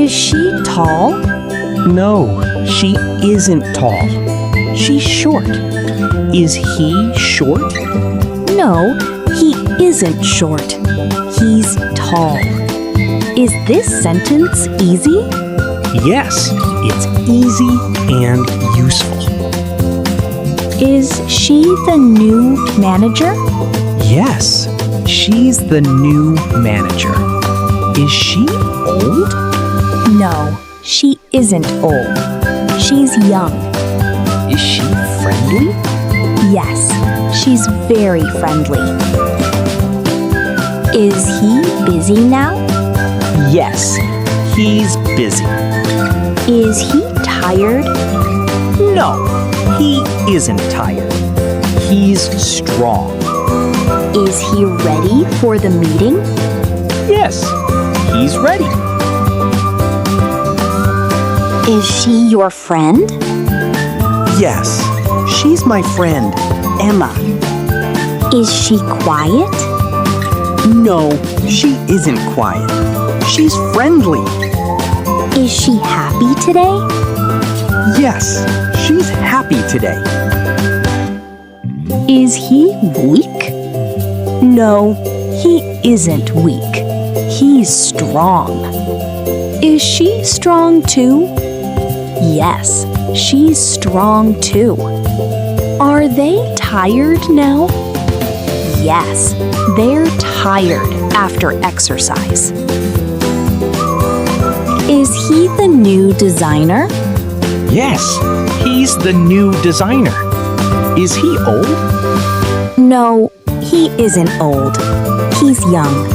Is she tall? No, she isn't tall. She's short. Is he short? No, he isn't short. He's tall. Is this sentence easy? Yes, it's easy and useful. Is she the new manager? Yes, she's the new manager. Is she old? No, she isn't old. She's young. Is she friendly? Yes, she's very friendly. Is he busy now? Yes, he's busy. Is he tired? No, he isn't tired. He's strong. Is he ready for the meeting? Yes, he's ready. Is she your friend? Yes, she's my friend, Emma. Is she quiet? No, she isn't quiet. She's friendly. Is she happy today? Yes, she's happy today. Is he weak? No, he isn't weak. He's strong. Is she strong too? Yes, she's strong too. Are they tired now? Yes, they're tired after exercise. Is he the new designer? Yes, he's the new designer. Is he old? No, he isn't old. He's young.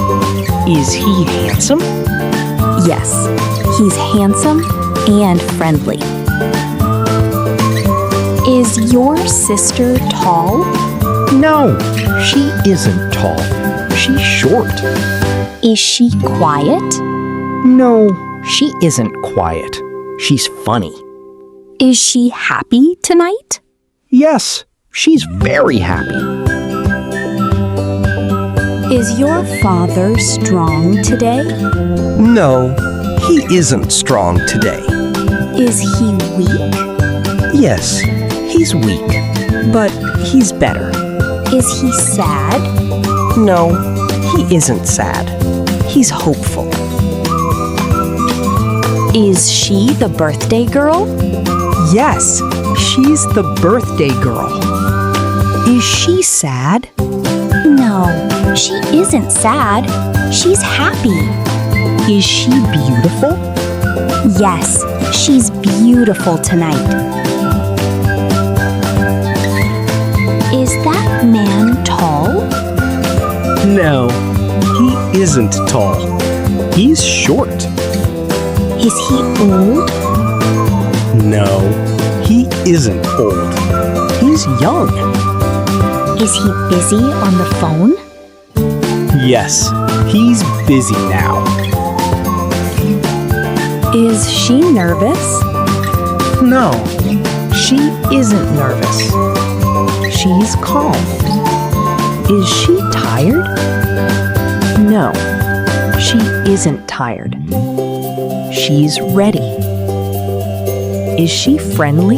Is he handsome? Yes, he's handsome and friendly. Is your sister tall? No, she isn't tall. She's short. Is she quiet? No, she isn't quiet. She's funny. Is she happy tonight? Yes, she's very happy. Is your father strong today? No, he isn't strong today. Is he weak? Yes, he's weak, but he's better. Is he sad? No, he isn't sad. He's hopeful. Is she the birthday girl? Yes, she's the birthday girl. Is she sad? No, she isn't sad. She's happy. Is she beautiful? Yes, she's beautiful tonight. Is that man tall? No, he isn't tall. He's short. Is he old? No, he isn't old. He's young. Is he busy on the phone? Yes, he's busy now. Is she nervous? No, she isn't nervous. She's calm. Is she tired? No, she isn't tired. She's ready. Is she friendly?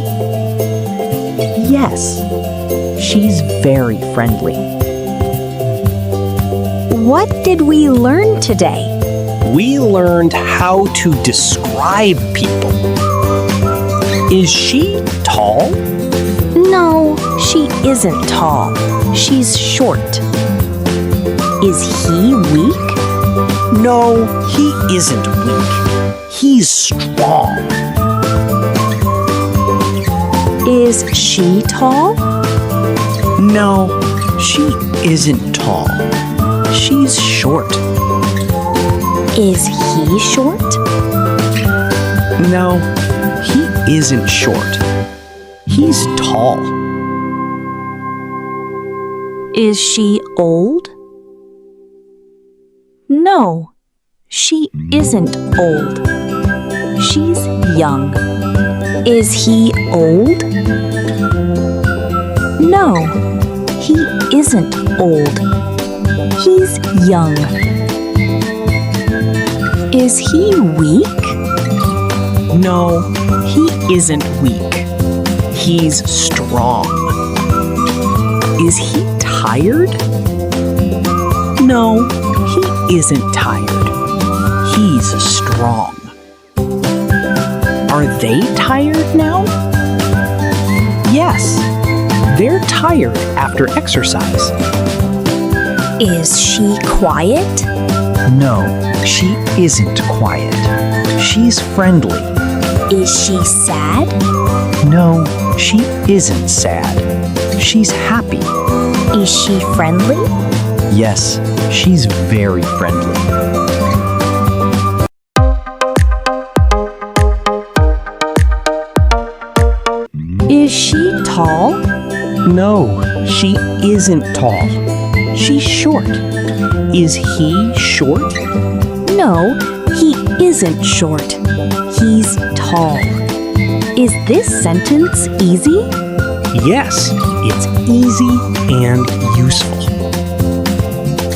Yes, she's very friendly. What did we learn today? We learned how to describe people. Is she tall? No, she isn't tall. She's short. Is he weak? No, he isn't weak. He's strong. Is she tall? No, she isn't tall. She's short. Is he short? No, he isn't short. He's tall. Is she old? No, she isn't old. She's young. Is he old? No, he isn't old. He's young. Is he weak? No, he isn't weak. He's strong. Is he tired? No, he isn't tired. He's strong. Are they tired now? Yes, they're tired after exercise. Is she quiet? No, she isn't quiet. She's friendly. Is she sad? No, she isn't sad. She's happy. Is she friendly? Yes, she's very friendly. Is she tall? No, she isn't tall. She's short. Is he short? No, he isn't short. He's tall. Is this sentence easy? Yes, it's easy and useful.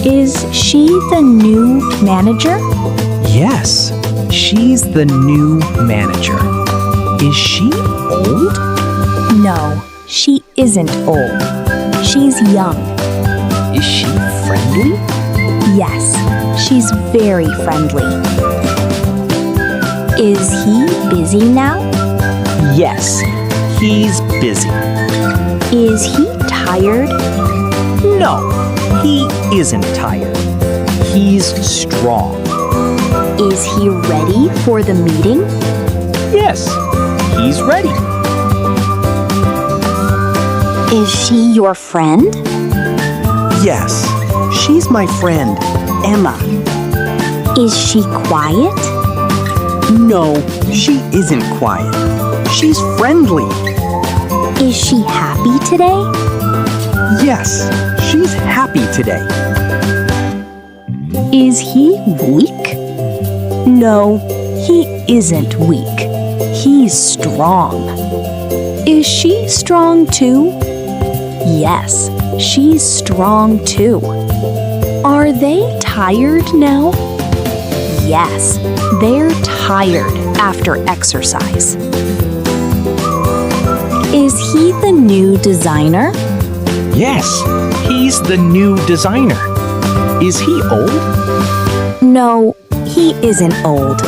Is she the new manager? Yes, she's the new manager. Is she old? No, she isn't old. She's young. Is she friendly? Yes, she's very friendly. Is he busy now? Yes, he's busy. Is he tired? No, he isn't tired. He's strong. Is he ready for the meeting? Yes, he's ready. Is she your friend? Yes, she's my friend, Emma. Is she quiet? No, she isn't quiet. She's friendly. Is she happy today? Yes, she's happy today. Is he weak? No, he isn't weak. He's strong. Is she strong too? Yes, she's strong too. Are they tired now? Yes, they're tired after exercise. Is he the new designer? Yes, he's the new designer. Is he old? No, he isn't old.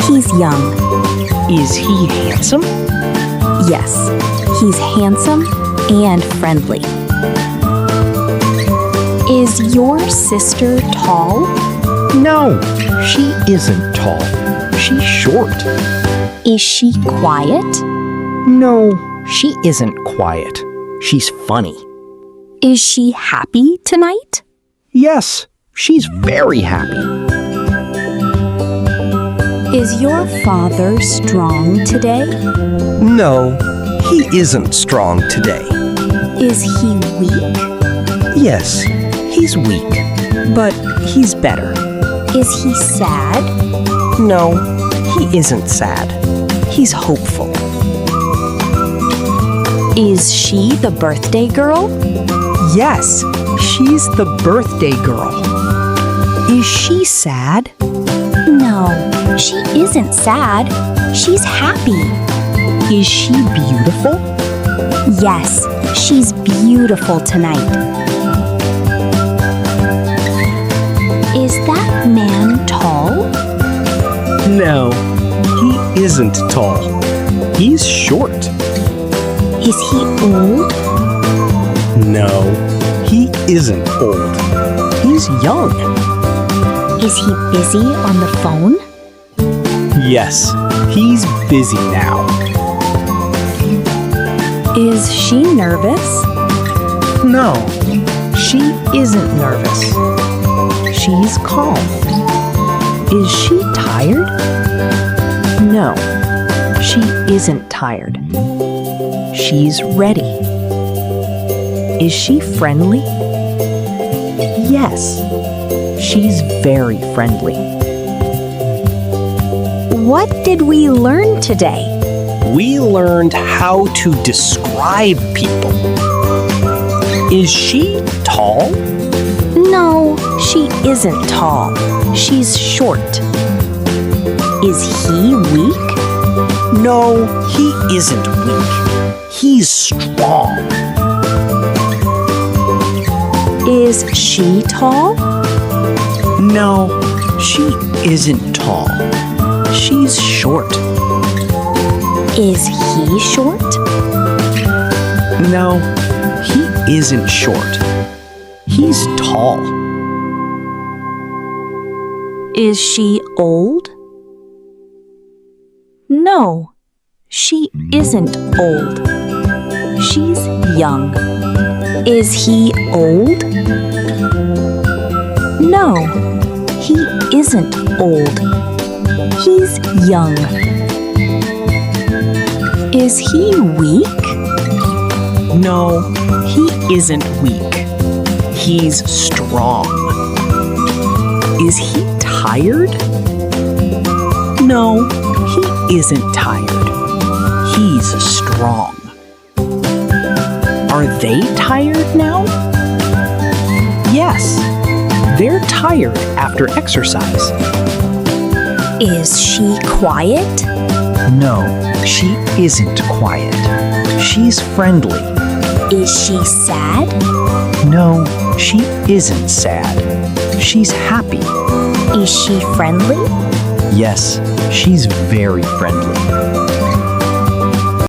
He's young. Is he handsome? Yes, he's handsome and friendly. Is your sister tall? No, she isn't tall. She's short. Is she quiet? No, she isn't quiet. She's funny. Is she happy tonight? Yes, she's very happy. Is your father strong today? No, he isn't strong today. Is he weak? Yes, he's weak, but he's better. Is he sad? No, he isn't sad. He's hopeful. Is she the birthday girl? Yes, she's the birthday girl. Is she sad? No, she isn't sad. She's happy. Is she beautiful? Yes, she's beautiful tonight. Is that man tall? No, he isn't tall. He's short. Is he old? No, he isn't old. He's young. Is he busy on the phone? Yes, he's busy now. Is she nervous? No, she isn't nervous. She's calm. Is she tired? No, she isn't tired. She's ready. Is she friendly? Yes, she's very friendly. What did we learn today? We learned how to describe people. Is she tall? No, she isn't tall. She's short. Is he weak? No, he isn't weak. He's strong. Is she tall? No, she isn't tall. She's short. Is he short? No, he isn't short. He's tall. Is she old? No, she isn't old. She's young. Is he old? No, he isn't old. He's young. Is he weak? No, he isn't weak. He's strong. Is he tired? No, he isn't tired. He's strong. Are they tired now? Yes, they're tired after exercise. Is she quiet? No, she isn't quiet. She's friendly. Is she sad? No, she isn't sad. She's happy. Is she friendly? Yes, she's very friendly.